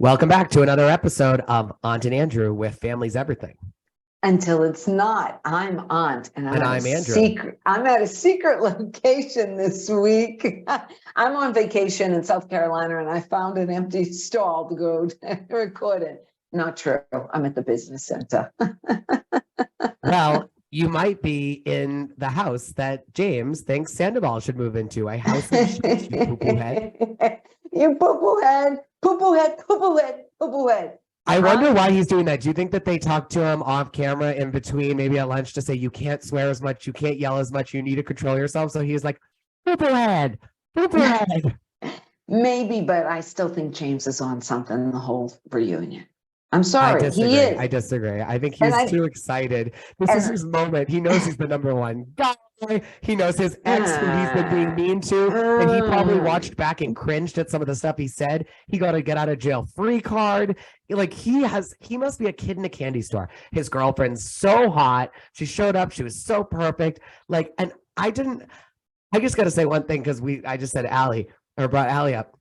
Welcome back to another episode of Aunt and Andrew with Family's Everything. Until it's not. I'm Aunt, and I'm Andrew. I'm at a secret location this week. I'm on vacation in South Carolina, and I found an empty stall to go record it. Not true. I'm at the business center. Well, you might be in the house that James thinks Sandoval should move into. A house of shit, you poo-poo head. You poo-poo head, poo-poo head, poo-poo head, poo-poo head. I wonder why he's doing that. Do you think that they talked to him off camera in between, maybe at lunch, to say you can't swear as much, you can't yell as much, you need to control yourself? So he's like, poo-poo head, poo-poo head. Maybe, but I still think James is on something the whole reunion. I'm sorry. I disagree. I think he's too excited. This is his moment. He knows he's the number one guy. He knows his ex, who he's been being mean to, and he probably watched back and cringed at some of the stuff he said. He got a get out of jail free card. Like he must be a kid in a candy store. His girlfriend's so hot. She showed up. She was so perfect. Like, and I just got to say one thing, because I just said Allie, or brought Allie up.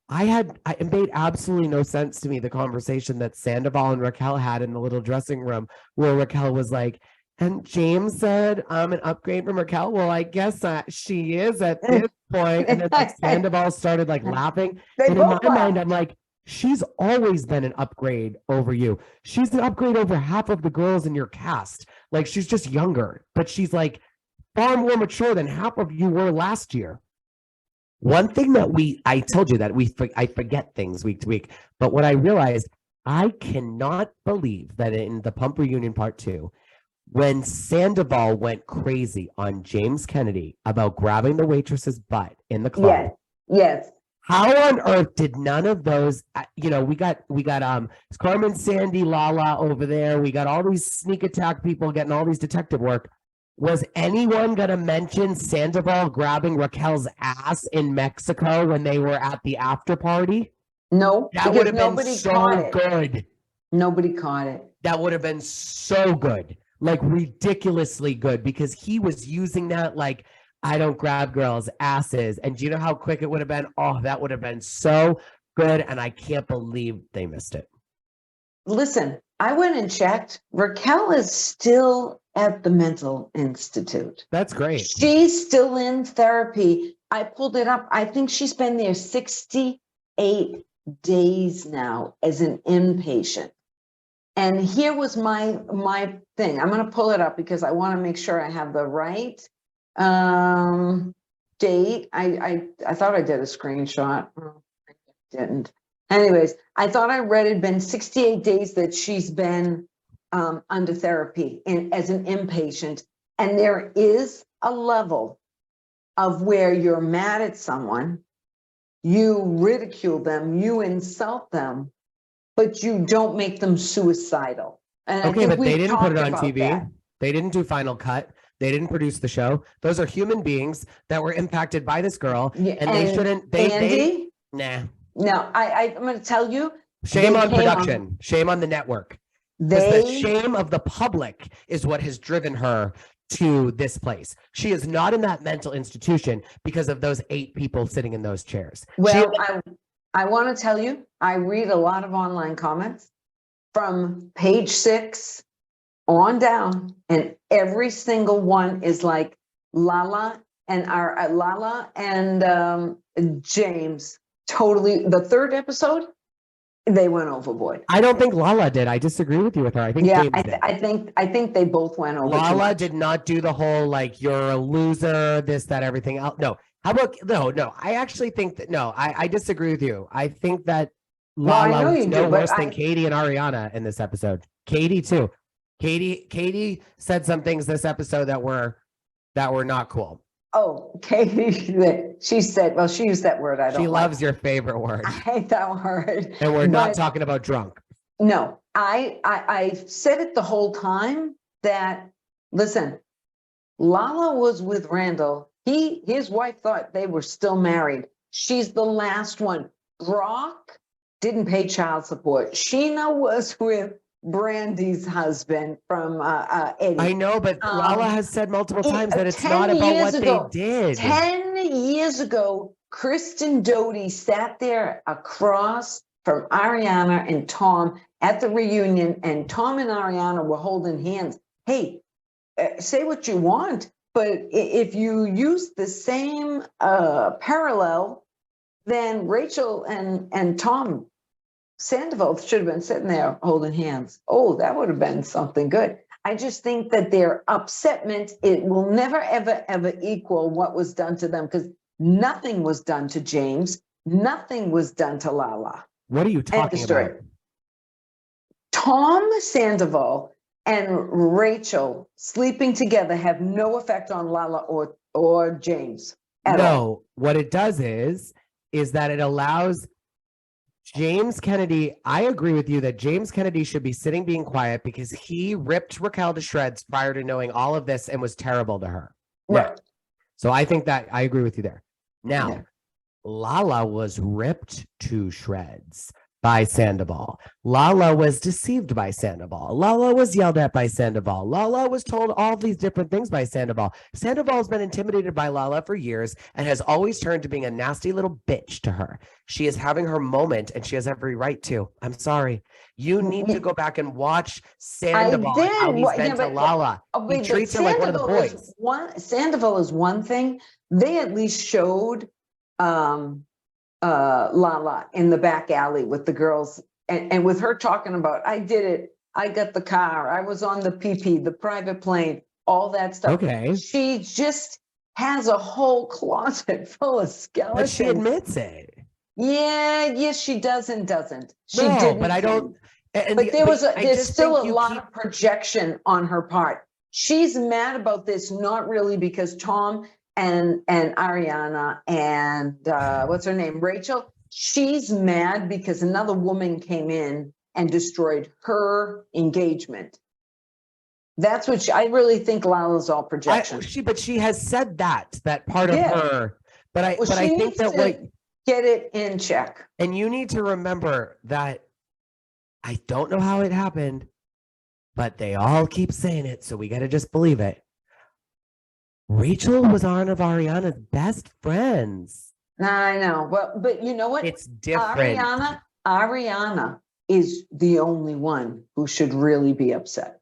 It made absolutely no sense to me, the conversation that Sandoval and Raquel had in the little dressing room, where Raquel was like, and James said, I'm an upgrade from Raquel. Well, I guess she is at this point. And then Sandoval started laughing. And in my mind, I'm like, she's always been an upgrade over you. She's an upgrade over half of the girls in your cast. Like, she's just younger, but she's far more mature than half of you were last year. One thing that I told you that I forget things week to week, but what I realized, I cannot believe that in the Pump Reunion Part 2, when Sandoval went crazy on James Kennedy about grabbing the waitress's butt in the club. Yes. How on earth did none of those, we got Carmen, Sandy, Lala over there. We got all these sneak attack people getting all these detective work. Was anyone going to mention Sandoval grabbing Raquel's ass in Mexico when they were at the after party? No, that would have been so good. Nobody caught it. That would have been so good, ridiculously good, because he was using that I don't grab girls' asses. And do you know how quick it would have been? Oh, that would have been so good, and I can't believe they missed it. Listen, I went and checked. Raquel is still at the mental institute. That's great. She's still in therapy. I pulled it up. I think she's been there 68 days now as an inpatient. And here was my thing. I'm going to pull it up because I want to make sure I have the right date. I thought I did a screenshot. Oh, I didn't. Anyways, I thought I read it'd been 68 days that she's been under therapy as an inpatient. And there is a level of where you're mad at someone, you ridicule them, you insult them, but you don't make them suicidal. And okay, but they didn't put it on TV. That. They didn't do Final Cut. They didn't produce the show. Those are human beings that were impacted by this girl, and they shouldn't. Nah. No, I'm going to tell you. Shame on production. Shame on the network. The shame of the public is what has driven her to this place. She is not in that mental institution because of those 8 people sitting in those chairs. Well, I want to tell you, I read a lot of online comments from page 6 on down, and every single one is like Lala and James. Totally. The 3rd episode, they went overboard. I don't think Lala did. I disagree with you with her. I think James did. I think they both went overboard. Lala did not do the whole you're a loser, this, that, everything else. No. How about no? I actually think that I disagree with you. I think that Lala was no worse than Katie and Ariana in this episode. Katie too. Katie said some things this episode that were not cool. Oh, Katie, she said, well, she used that word. She loves your favorite word. I hate that word. And we're not talking about drunk. No, I said it the whole time that, listen, Lala was with Randall. His wife thought they were still married. She's the last one. Brock didn't pay child support. Scheana was with Brandy's husband from Eddie. I know, but Lala has said multiple times that it's not about what they did. 10 years ago, Kristen Doty sat there across from Ariana and Tom at the reunion, and Tom and Ariana were holding hands. Hey, say what you want, but if you use the same parallel, then Rachel and Tom Sandoval should have been sitting there holding hands. Oh, that would have been something good. I just think that their upsetment, it will never, ever, ever equal what was done to them, because nothing was done to James. Nothing was done to Lala. What are you talking about? Tom Sandoval and Rachel sleeping together have no effect on Lala or James at all. What it does is that it allows James Kennedy. I agree with you that James Kennedy should be sitting being quiet because he ripped Raquel to shreds prior to knowing all of this and was terrible to her. Right. Now, so I think that I agree with you there. Now, Lala was ripped to shreds by Sandoval. Lala was deceived by Sandoval. Lala was yelled at by Sandoval. Lala was told all these different things by Sandoval. Sandoval has been intimidated by Lala for years and has always turned to being a nasty little bitch to her. She is having her moment and she has every right to. I'm sorry. You need to go back and watch Sandoval and how he's been to Lala. He treats her like one of the boys. Sandoval is one thing. They at least showed Lala in the back alley with the girls, and with her talking about, I did it, I got the car, I was on the PP, the private plane, all that stuff. Okay. She just has a whole closet full of skeletons. But she admits it. Yeah, yes, she doesn't. She No, didn't. but I don't. But there's still a lot of projection on her part. She's mad about this, not really because Tom and Ariana and what's her name, Rachel, she's mad because another woman came in and destroyed her engagement. That's what I really think Lala's all projection. But she has said that part of her. But I think that get it in check. And you need to remember that I don't know how it happened, but they all keep saying it, so we got to just believe it. Rachel was one of Ariana's best friends. I know. Well, but you know what? It's different. Ariana is the only one who should really be upset.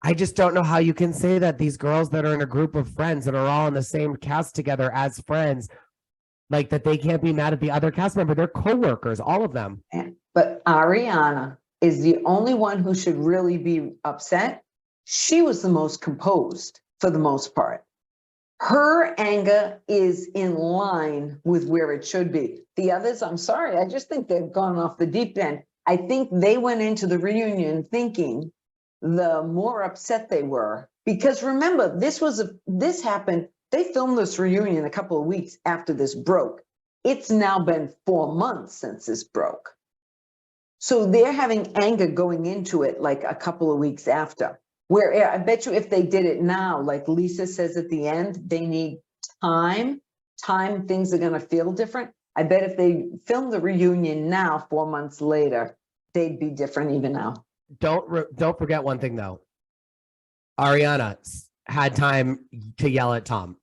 I just don't know how you can say that these girls that are in a group of friends that are all in the same cast together as friends, like that they can't be mad at the other cast member. They're co-workers, all of them. But Ariana is the only one who should really be upset. She was the most composed for the most part. Her anger is in line with where it should be. The others, I'm sorry, I just think they've gone off the deep end. I think they went into the reunion thinking the more upset they were, because remember, this happened. They filmed this reunion a couple of weeks after this broke. It's now been 4 months since this broke. So they're having anger going into it like a couple of weeks after. Where I bet you if they did it now, like Lisa says at the end, they need time, things are going to feel different. I bet if they filmed the reunion now, 4 months later, they'd be different even now. Don't forget one thing though. Ariana had time to yell at Tom.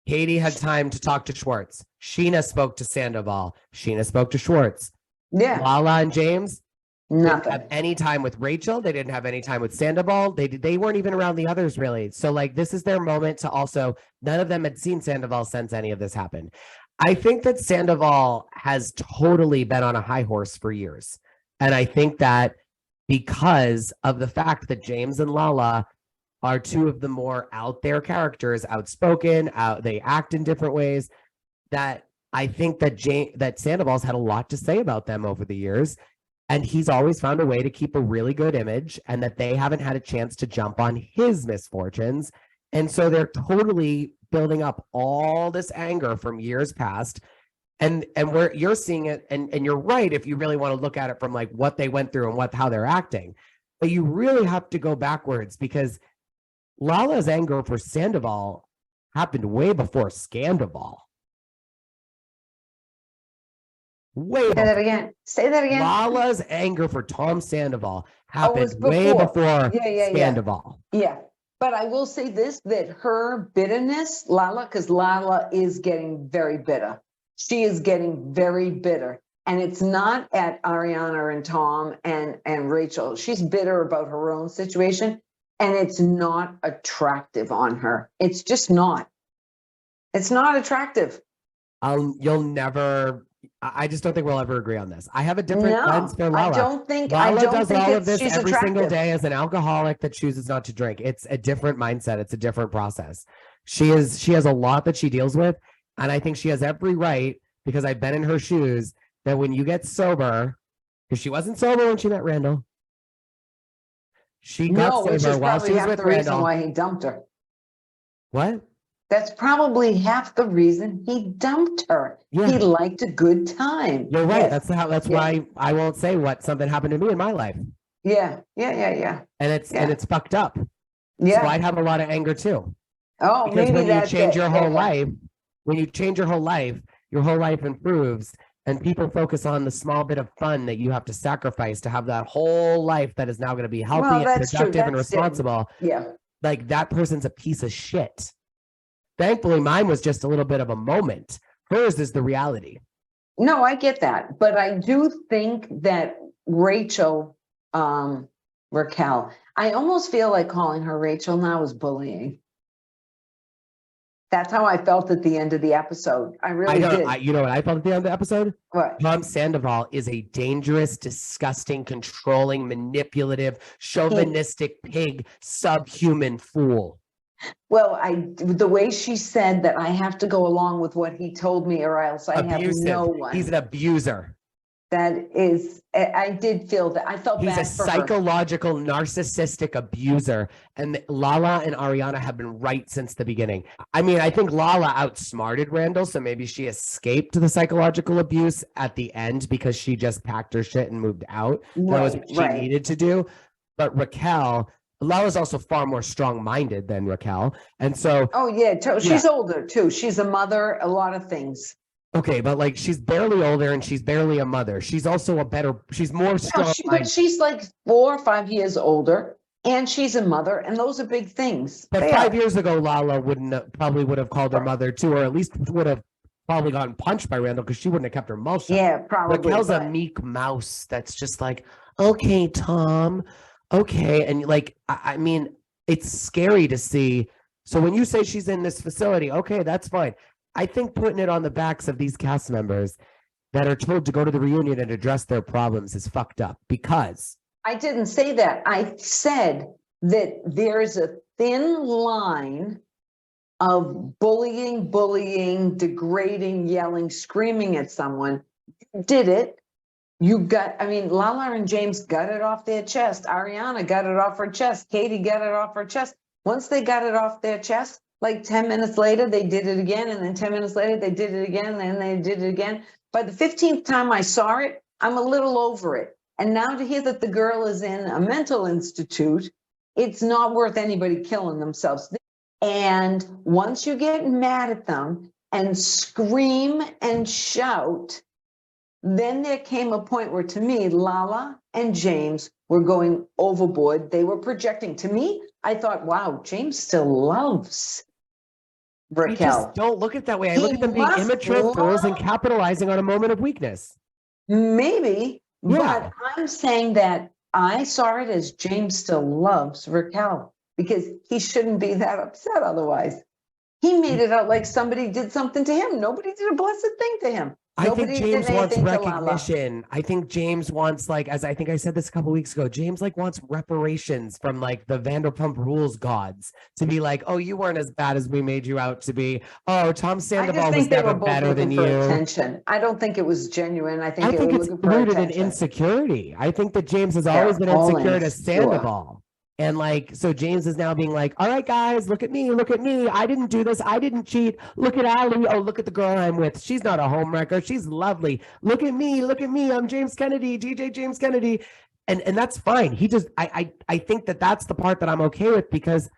Katie had time to talk to Schwartz. Scheana spoke to Sandoval. Scheana spoke to Schwartz. Yeah. Lala and James nothing. Didn't have any time with Rachel. They didn't have any time with Sandoval. They weren't even around the others really. So like this is their moment to also, none of them had seen Sandoval since any of this happened. I think that Sandoval has totally been on a high horse for years. And I think that because of the fact that James and Lala are two of the more out there characters, outspoken, they act in different ways, that I think that Sandoval's had a lot to say about them over the years. And he's always found a way to keep a really good image, and that they haven't had a chance to jump on his misfortunes. And so they're totally building up all this anger from years past. And where you're seeing it, and you're right, if you really want to look at it from like what they went through and how they're acting, but you really have to go backwards, because Lala's anger for Sandoval happened way before Scandoval. Say that again. Lala's anger for Tom Sandoval happened way before Scandoval. Yeah. But I will say this, that her bitterness, Lala, because Lala is getting very bitter. She is getting very bitter. And it's not at Ariana and Tom and Rachel. She's bitter about her own situation. And it's not attractive on her. It's just not. It's not attractive. You'll never. I just don't think we'll ever agree on this. I have a different lens for Lala. I don't think Lala does all of this she's every attractive. single day as an alcoholic that chooses not to drink. It's a different mindset. It's a different process. She has a lot that she deals with, and I think she has every right, because I've been in her shoes, that when you get sober, because she wasn't sober when she met Randall. She got which is sober while she probably was half with the reason Randall. why he dumped her. What? That's probably half the reason he dumped her. Yeah. He liked a good time. You're right. Yes. That's why I won't say what something happened to me in my life. Yeah. And it's fucked up. Yeah. So I'd have a lot of anger too. Oh, Because maybe when you that's change it. your whole Yeah. life, when you change your whole life improves, and people focus on the small bit of fun that you have to sacrifice to have that whole life that is now going to be healthy and that's true. productive and That's different. responsible. Yeah. Like, that person's a piece of shit. Thankfully, mine was just a little bit of a moment. Hers is the reality. No, I get that. But I do think that Rachel, Raquel, I almost feel like calling her Rachel now is bullying. That's how I felt at the end of the episode. I really did. You know what I felt at the end of the episode? What? Tom Sandoval is a dangerous, disgusting, controlling, manipulative, chauvinistic pig, subhuman fool. Well, the way she said that I have to go along with what he told me or else I have no one. He's an abuser. That is, I did feel that. I felt He's bad a for her. psychological, narcissistic abuser. And Lala and Ariana have been right since the beginning. I mean, I think Lala outsmarted Randall, so maybe she escaped the psychological abuse at the end because she just packed her shit and moved out. That was what she needed to do. But Lala's also far more strong-minded than Raquel. And so... Oh, yeah. She's older, too. She's a mother, a lot of things. Okay, but like, she's barely older and she's barely a mother. She's also she's more strong. But she's like 4 or 5 years older, and she's a mother, and those are big things. But 5 years ago, Lala probably would have called her mother too, or at least would have probably gotten punched by Randall because she wouldn't have kept her mouth shut. Yeah, probably. Raquel's a meek mouse that's just like, okay, Tom, okay. And like, I mean, it's scary to see. So when you say she's in this facility, okay, that's fine. I think putting it on the backs of these cast members that are told to go to the reunion and address their problems is fucked up, because... I didn't say that. I said that there's a thin line of bullying, degrading, yelling, screaming at someone. You did it. Lala and James got it off their chest. Ariana got it off her chest. Katie got it off her chest. Once they got it off their chest, like 10 minutes later, they did it again. And then 10 minutes later, they did it again. And then they did it again. By the 15th time I saw it, I'm a little over it. And now to hear that the girl is in a mental institute, it's not worth anybody killing themselves. And once you get mad at them and scream and shout, then there came a point where, to me, Lala and James were going overboard. They were projecting. To me, I thought, wow, James still loves Raquel. I just don't look at it that way. I look at them being immature fools and capitalizing on a moment of weakness. Maybe, but I'm saying that I saw it as James still loves Raquel, because he shouldn't be that upset otherwise. He made it out like somebody did something to him. Nobody did a blessed thing to him. I think James wants recognition. I think James wants, like, as I think I said this a couple weeks ago, James wants reparations from like the Vanderpump Rules gods to be like, oh, you weren't as bad as we made you out to be. Oh, Tom Sandoval was never better than you. Attention. I don't think it was genuine. I think it's rooted in insecurity. I think that James has always been insecure to Sandoval. And like, so James is now being like, all right, guys, look at me. I didn't do this. I didn't cheat. Look at Ali. Oh, look at the girl I'm with. She's not a homewrecker. She's lovely. Look at me. I'm James Kennedy, DJ James Kennedy. And that's fine. I think that that's the part that I'm okay with, because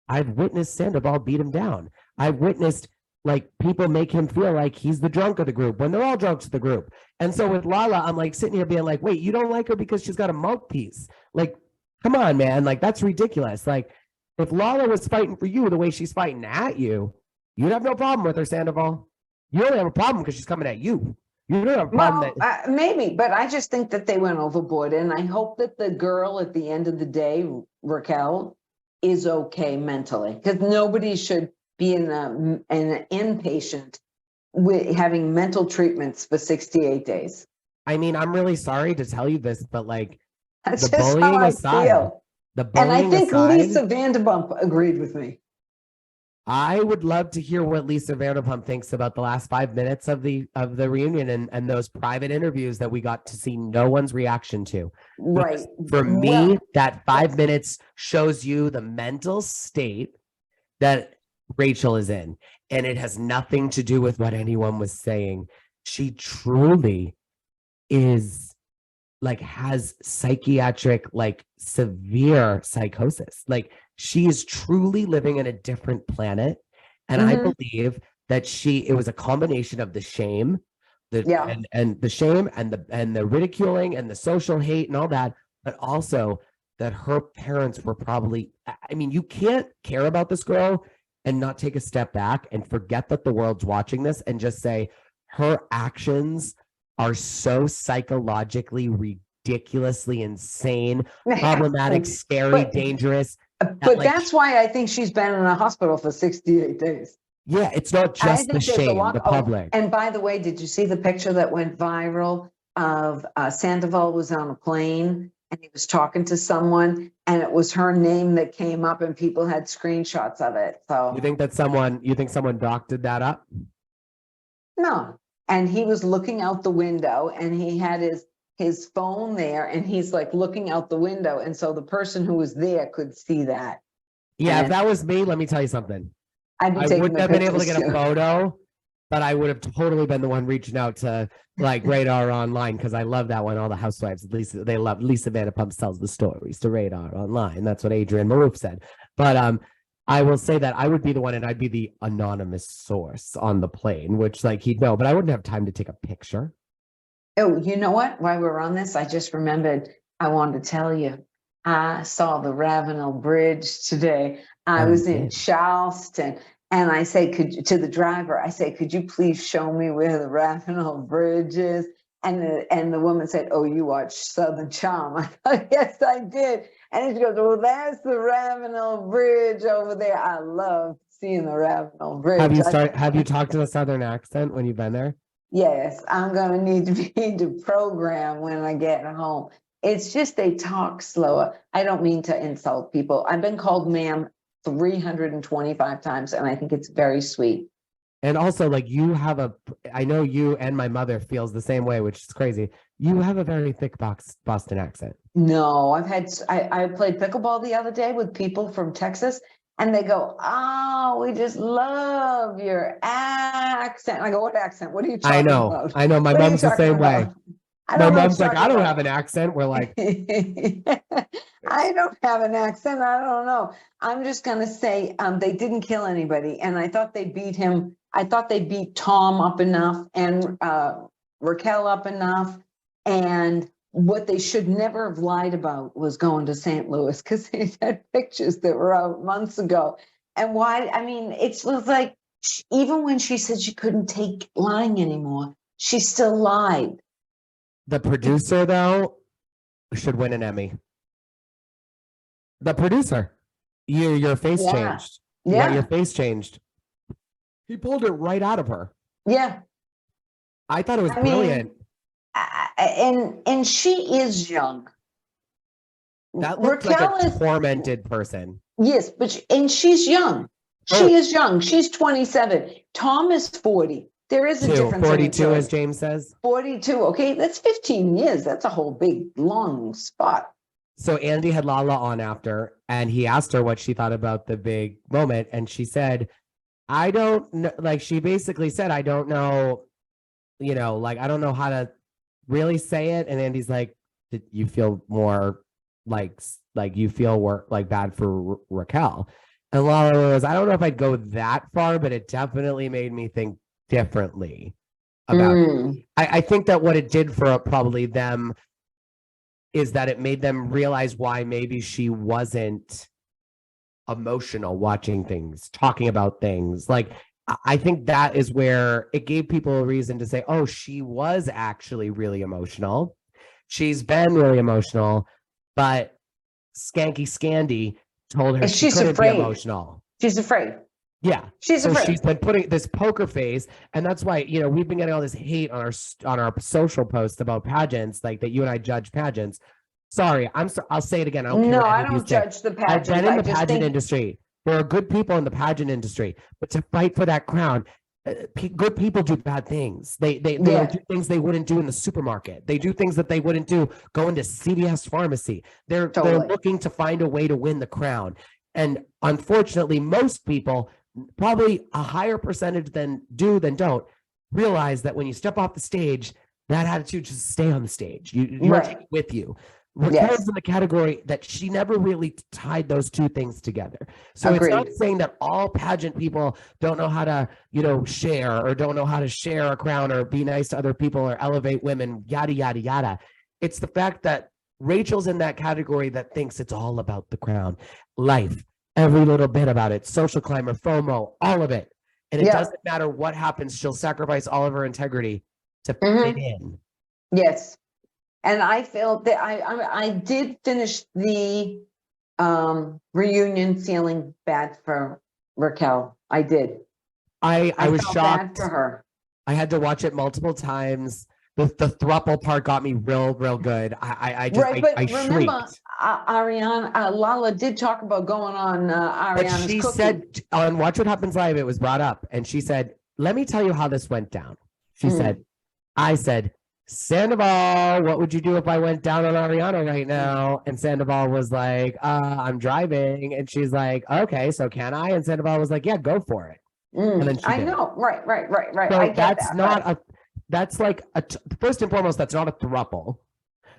I've witnessed Sandoval beat him down. I've witnessed like people make him feel like he's the drunk of the group when they're all drunks of the group. And so with Lala, I'm like sitting here being like, wait, you don't like her because she's got a mouthpiece? Like, come on, man. Like, that's ridiculous. Like, If Lala was fighting for you the way she's fighting at you, you'd have no problem with her, Sandoval. You only have a problem because she's coming at you. You don't have a problem that maybe, but I just think that they went overboard, and I hope that the girl at the end of the day, Raquel, is okay mentally, because nobody should be in an inpatient with having mental treatments for 68 days. I mean, I'm really sorry to tell you this, but like That's the just how bullying I aside, feel. the And I bullying think aside, Lisa Vanderpump agreed with me. I would love to hear what Lisa Vanderpump thinks about the last 5 minutes of the reunion and those private interviews that we got to see no one's reaction to. Right. For me, that 5 minutes shows you the mental state that Rachel is in, and it has nothing to do with what anyone was saying. She truly is like has psychiatric, like severe psychosis. Like she is truly living in a different planet. And I believe that it was a combination of the shame, and the shame and the ridiculing and the social hate and all that, but also that her parents were probably, I mean, you can't care about this girl and not take a step back and forget that the world's watching this and just say her actions are so psychologically ridiculously insane, problematic, scary, dangerous. But that's why I think she's been in a hospital for 68 days. Yeah, it's not just the shame, the public. And by the way, did you see the picture that went viral of Sandoval was on a plane and he was talking to someone and it was her name that came up and people had screenshots of it. So you think someone doctored that up? No. And he was looking out the window and he had his phone there and he's like looking out the window. And so the person who was there could see that. Yeah, if that was me, let me tell you something. I wouldn't have been able to get a photo, but I would have totally been the one reaching out to like Radar Online, because I love that one. All the housewives, at least they love Lisa Vanderpump tells the stories to Radar Online. That's what Adrienne Maroof said. But I will say that I would be the one and I'd be the anonymous source on the plane, which like he'd know, but I wouldn't have time to take a picture. Oh, you know what? While we're on this, I just remembered I wanted to tell you, I saw the Ravenel Bridge today. I was in Charleston and I say, to the driver, I say, could you please show me where the Ravenel Bridge is? And the woman said, oh, you watch Southern Charm. I thought, yes, I did. And she goes, well, that's the Ravenel Bridge over there. I love seeing the Ravenel Bridge. Have you talked in a Southern accent when you've been there? Yes, I'm going to need to be into program when I get home. It's just they talk slower. I don't mean to insult people. I've been called ma'am 325 times, and I think it's very sweet. And also, like, I know you and my mother feels the same way, which is crazy. You have a very thick Boston accent. No, I played pickleball the other day with people from Texas, and they go, oh, we just love your accent. And I go, what accent? What are you talking about? I know. My mom's the same way. My mom's like, I don't have an accent. We're like, I don't have an accent. I don't know. I'm just going to say they didn't kill anybody. And I thought they beat him. I thought they beat Tom up enough and Raquel up enough. And what they should never have lied about was going to St. Louis, because they had pictures that were out months ago. And why? I mean, it was like, even when she said she couldn't take lying anymore, she still lied. The producer, though, should win an Emmy. The producer, your face changed. Yeah, your face changed. He pulled it right out of her. Yeah, I thought it was brilliant. And she is young. That looks Raquel like a tormented person. Yes, but she's young. She is young. She's 27. Tom is 40. There is a difference. 42, as James says. 42. Okay, that's 15 years. That's a whole big, long spot. So Andy had Lala on after, and he asked her what she thought about the big moment. And she said, I don't know. Like, she basically said, I don't know, I don't know how to really say it. And Andy's like, did you feel more like you feel bad for Raquel? And Lala goes, I don't know if I'd go that far, but it definitely made me think differently about it. I think that what it did for probably them is that it made them realize why maybe she wasn't emotional watching things, talking about things. Like, I think that is where it gave people a reason to say, oh, she was actually really emotional. She's been really emotional, but Skanky Scandy told her And she she's couldn't be afraid. emotional. She's afraid. Yeah. She's So afraid. she's been putting this poker face, and that's why, you know, we've been getting all this hate on our social posts about pageants, like that you and I judge pageants. Sorry, I'll say it again. I don't care No, what I any of you don't say. judge the I've been pageants. in I the just pageant think, industry. There are good people in the pageant industry, but to fight for that crown, good people do bad things. They Yeah. do things they wouldn't do in the supermarket. They do things that they wouldn't do going to CVS pharmacy. They're Totally. looking to find a way to win the crown. And unfortunately, most people, probably a higher percentage than do than don't, realize that when you step off the stage, that attitude just stay on the stage. You Right. take it with you. Raquel's Yes. in the category that she never really tied those two things together. So it's not Agreed. saying that all pageant people don't know how to, you know, share or don't know how to share a crown or be nice to other people or elevate women, yada, yada, yada. It's the fact that Rachel's in that category that thinks it's all about the crown, life, every little bit about it, social climber, FOMO, all of it. And it Yeah. doesn't matter what happens, she'll sacrifice all of her integrity to Mhm. fit in. Yes. And I felt that I did finish the reunion feeling bad for Raquel. I did. I was felt shocked. bad for her. I had to watch it multiple times. The throuple part got me real good. I remember, shrieked. Ariana, Lala did talk about going on But Ariana's she cooking. said on Watch What Happens Live, it was brought up, and she said, "Let me tell you how this went down." She said, "I said, Sandoval, what would you do if I went down on Ariana right now?" And Sandoval was like, I'm driving. And she's like, okay, so can I? And Sandoval was like, yeah, go for it. And then she I did. know. Right. So I get that's that, not but that's like first and foremost, that's not a throuple.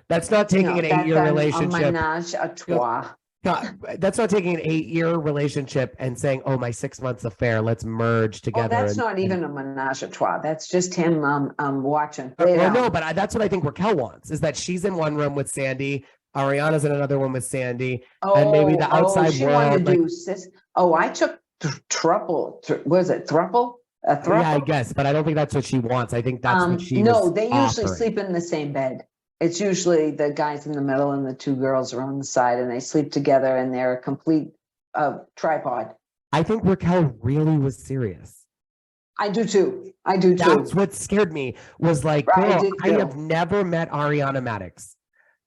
That's not taking no, an that's 8-year a relationship. menage a trois. That's not taking an 8-year relationship and saying, oh, my 6 months affair, let's merge Well, together. that's not even a menage a trois. That's just him watching. Well, no, but that's what I think Raquel wants, is that she's in one room with Sandy, Ariana's in another one with Sandy, and maybe the outside she world. wanted to do sis. Oh, I took thruple. Was it thruple? A thruple? Yeah, I guess, but I don't think that's what she wants. I think that's what she no, was they usually offering. sleep in the same bed. It's usually the guys in the middle and the two girls are on the side, and they sleep together, and they're a complete tripod. I think Raquel really was serious. I do too. That's what scared me, was like, girl, I have never met Ariana Maddox.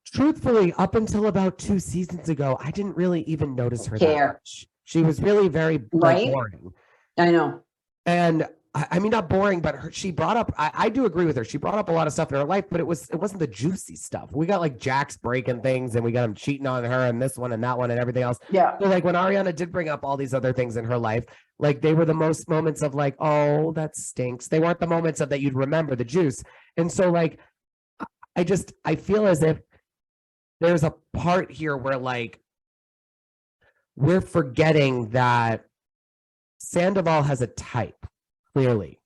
Truthfully, up until about 2 seasons ago, I didn't really even notice her that much. She was really very boring. I know. And I mean, not boring, but she brought up, I do agree with her. She brought up a lot of stuff in her life, but it wasn't the juicy stuff. We got like Jax breaking things, and we got him cheating on her, and this one and that one and everything else. Yeah. So like when Ariana did bring up all these other things in her life, like they were the most moments of like, oh, that stinks. They weren't the moments of that you'd remember the juice. And so like, I feel as if there's a part here where like, we're forgetting that Sandoval has a type, clearly.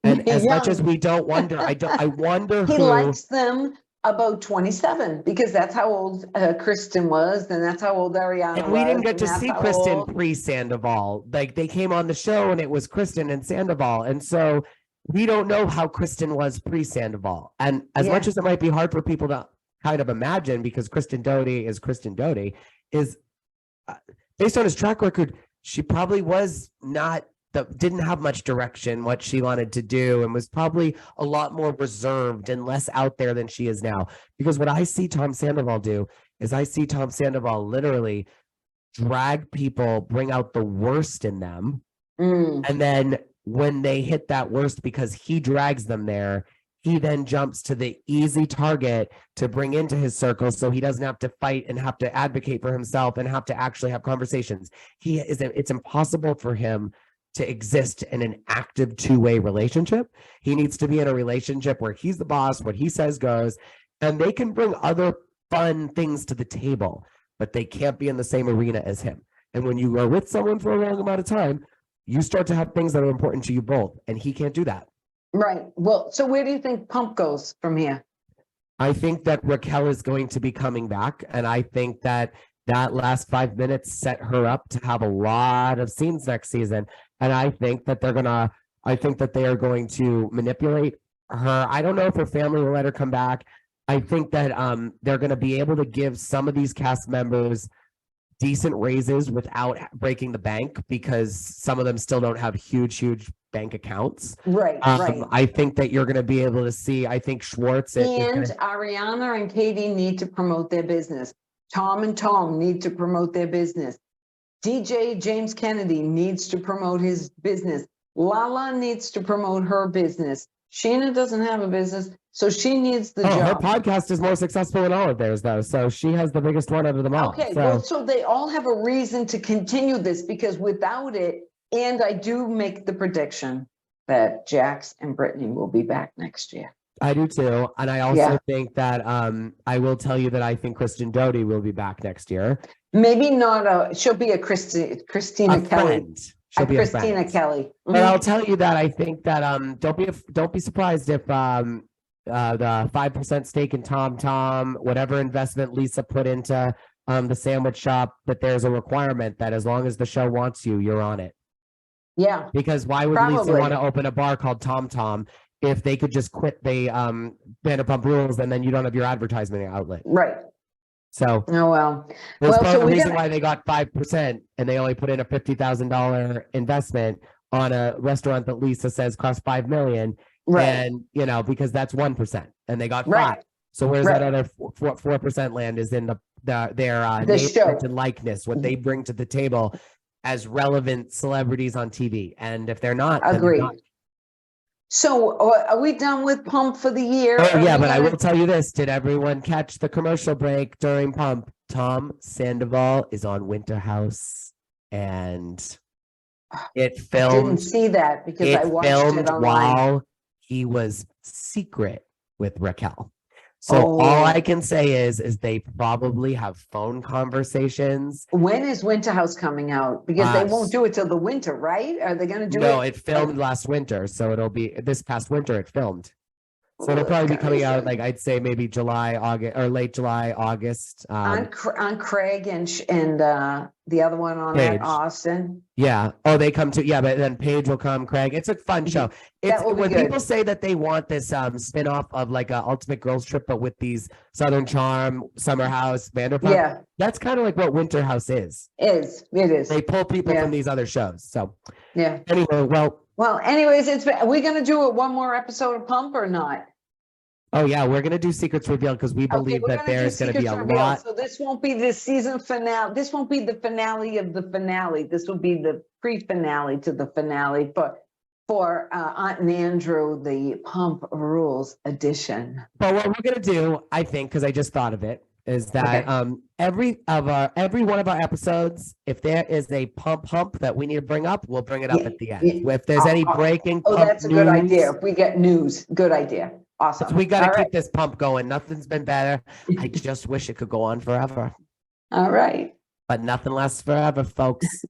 And as much as we don't wonder, I wonder he likes them about 27, because that's how old Kristen was, and that's how old Ariana was. And we didn't get to see Kristen pre-Sandoval. Like they came on the show and it was Kristen and Sandoval. And so we don't know how Kristen was pre-Sandoval. And as much as it might be hard for people to kind of imagine, because Kristen Doty is based on his track record, she probably was didn't have much direction, what she wanted to do, and was probably a lot more reserved and less out there than she is now. Because what I see Tom Sandoval do is I see Tom Sandoval literally drag people, bring out the worst in them. And then when they hit that worst, because he drags them there, he then jumps to the easy target to bring into his circle, so he doesn't have to fight and have to advocate for himself and have to actually have conversations. It's impossible for him to exist in an active 2-way relationship. He needs to be in a relationship where he's the boss, what he says goes, and they can bring other fun things to the table, but they can't be in the same arena as him. And when you are with someone for a long amount of time, you start to have things that are important to you both, and he can't do that. Right. Well, so where do you think Pump goes from here? I think that Raquel is going to be coming back, and I think that that last 5 minutes set her up to have a lot of scenes next season. And I think that they are going to manipulate her. I don't know if her family will let her come back. I think that they're going to be able to give some of these cast members decent raises without breaking the bank, because some of them still don't have huge bank accounts. Right. I think that you're going to be able to see, I think Schwartz And Ariana and Katie need to promote their business. Tom and Tom need to promote their business. DJ James Kennedy needs to promote his business. Lala needs to promote her business. Scheana doesn't have a business, so she needs the job. Her podcast is more successful than all of theirs, though, so she has the biggest one out of them all. Okay, well, so they all have a reason to continue this, because without it, and I do make the prediction that Jax and Brittany will be back next year. I do too, and I also think that I will tell you that I think Kristen Doty will be back next year. Maybe not she'll be a Christina Kelly. She'll be Christina Kelly. Mm-hmm. But I'll tell you that I think that don't be surprised if the 5% stake in Tom, whatever investment Lisa put into the sandwich shop, that there's a requirement that as long as the show wants you, you're on it. Yeah. Because why would Lisa want to open a bar called Tom if they could just quit the Vanderpump Rules, and then you don't have your advertisement outlet? Right. So, oh well. That's part of the reason why they got 5%, and they only put in a $50,000 investment on a restaurant that Lisa says cost $5 million. Right. And because that's 1%, and they got 5. Right. So where's that other 4% land is in their name and likeness, what they bring to the table as relevant celebrities on TV. And if they're not, agreed. They're not. So are we done with Pump for the year? Oh, yeah, but I will tell you this. Did everyone catch the commercial break during Pump? Tom Sandoval is on Winter House, and it filmed. I didn't see that because I watched it online. While he was secret with Raquel. So all I can say is they probably have phone conversations. When is Winter House coming out? Because they won't do it till the winter, right? Are they going to do it? No, it filmed last winter. So it'll be this past winter it filmed. So it'll probably be coming out, like I'd say maybe July, August, or late July, August. On Craig and the other one on that, Austin. Yeah. Oh, they come to, but then Paige will come, Craig. It's a fun show. It's when people say that they want this spin-off of like a Ultimate Girls Trip, but with these Southern Charm, Summer House, Vanderpump. Yeah. That's kind of like what Winter House is. It is. They pull people from these other shows. So anyway, well, anyways, are we going to do one more episode of Pump or not? Oh yeah, we're going to do Secrets Revealed because we believe that there's going to be a lot. So this won't be the season finale. This won't be the finale of the finale. This will be the pre-finale to the finale for Aunt and Andrew, the Pump Rules edition. But what we're going to do, I think, because I just thought of it, is that every one of our episodes, if there is a pump that we need to bring up, we'll bring it up at the end. If there's any breaking pump that's a good idea. If we get news, good idea. Awesome. So we got to keep this pump going. Nothing's been better. I just wish it could go on forever. All right. But nothing lasts forever, folks.